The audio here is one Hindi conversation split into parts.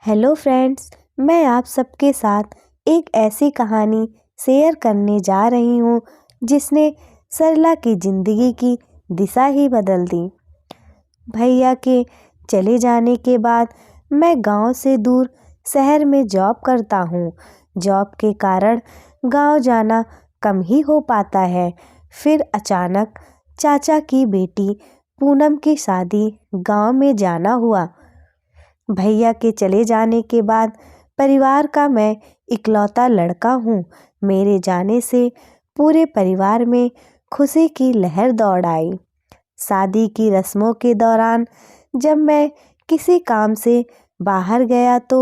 हेलो फ्रेंड्स, मैं आप सबके साथ एक ऐसी कहानी शेयर करने जा रही हूँ जिसने सरला की ज़िंदगी की दिशा ही बदल दी। भैया के चले जाने के बाद मैं गांव से दूर शहर में जॉब करता हूँ। जॉब के कारण गांव जाना कम ही हो पाता है। फिर अचानक चाचा की बेटी पूनम की शादी गांव में जाना हुआ। भैया के चले जाने के बाद परिवार का मैं इकलौता लड़का हूँ। मेरे जाने से पूरे परिवार में खुशी की लहर दौड़ आई। शादी की रस्मों के दौरान जब मैं किसी काम से बाहर गया तो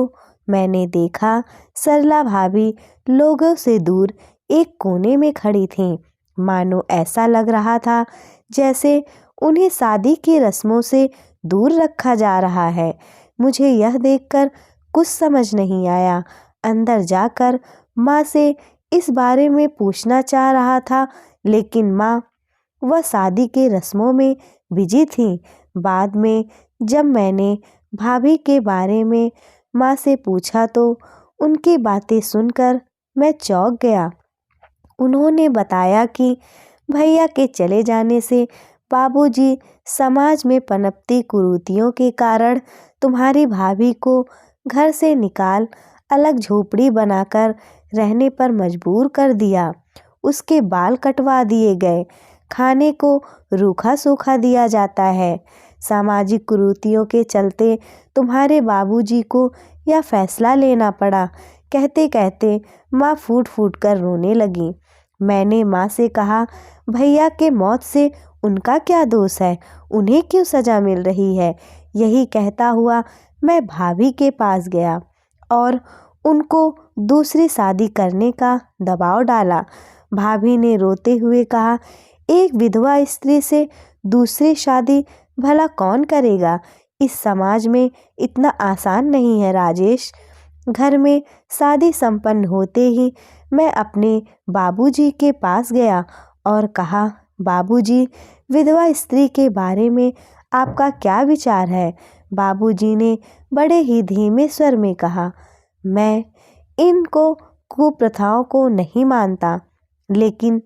मैंने देखा सरला भाभी लोगों से दूर एक कोने में खड़ी थीं। मानो ऐसा लग रहा था जैसे उन्हें शादी की रस्मों से दूर रखा जा रहा है। मुझे यह देखकर कुछ समझ नहीं आया। अंदर जाकर माँ से इस बारे में पूछना चाह रहा था, लेकिन माँ वह शादी के रस्मों में बिजी थी। बाद में जब मैंने भाभी के बारे में माँ से पूछा तो उनकी बातें सुनकर मैं चौंक गया। उन्होंने बताया कि भैया के चले जाने से बाबूजी समाज में पनपती कुरीतियों के कारण तुम्हारी भाभी को घर से निकाल अलग झोपड़ी बनाकर रहने पर मजबूर कर दिया। उसके बाल कटवा दिए गए, खाने को रूखा सूखा दिया जाता है। सामाजिक कुरीतियों के चलते तुम्हारे बाबूजी को यह फैसला लेना पड़ा। कहते कहते माँ फूट फूट कर रोने लगी। मैंने माँ से कहा, भैया के मौत से उनका क्या दोष है, उन्हें क्यों सज़ा मिल रही है। यही कहता हुआ मैं भाभी के पास गया और उनको दूसरी शादी करने का दबाव डाला। भाभी ने रोते हुए कहा, एक विधवा स्त्री से दूसरी शादी भला कौन करेगा। इस समाज में इतना आसान नहीं है राजेश। घर में शादी संपन्न होते ही मैं अपने बाबूजी के पास गया और कहा, बाबूजी, विधवा स्त्री के बारे में आपका क्या विचार है। बाबूजी ने बड़े ही धीमे स्वर में कहा, मैं इनको कुप्रथाओं को नहीं मानता, लेकिन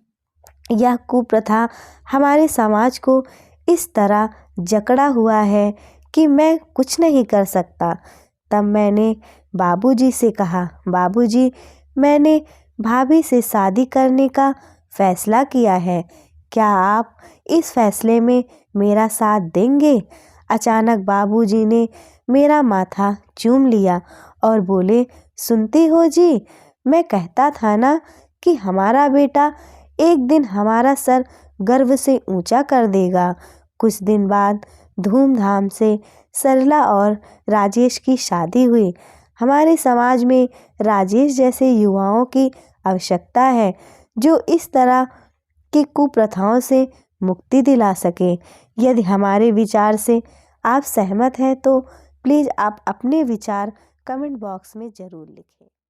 यह कुप्रथा हमारे समाज को इस तरह जकड़ा हुआ है कि मैं कुछ नहीं कर सकता। तब मैंने बाबूजी से कहा, बाबूजी, मैंने भाभी से शादी करने का फैसला किया है, क्या आप इस फैसले में मेरा साथ देंगे। अचानक बाबूजी ने मेरा माथा चूम लिया और बोले, सुनती हो जी, मैं कहता था ना कि हमारा बेटा एक दिन हमारा सर गर्व से ऊंचा कर देगा। कुछ दिन बाद धूमधाम से सरला और राजेश की शादी हुई। हमारे समाज में राजेश जैसे युवाओं की आवश्यकता है जो इस तरह की कुप्रथाओं से मुक्ति दिला सके। यदि हमारे विचार से आप सहमत हैं तो प्लीज़ आप अपने विचार कमेंट बॉक्स में ज़रूर लिखें।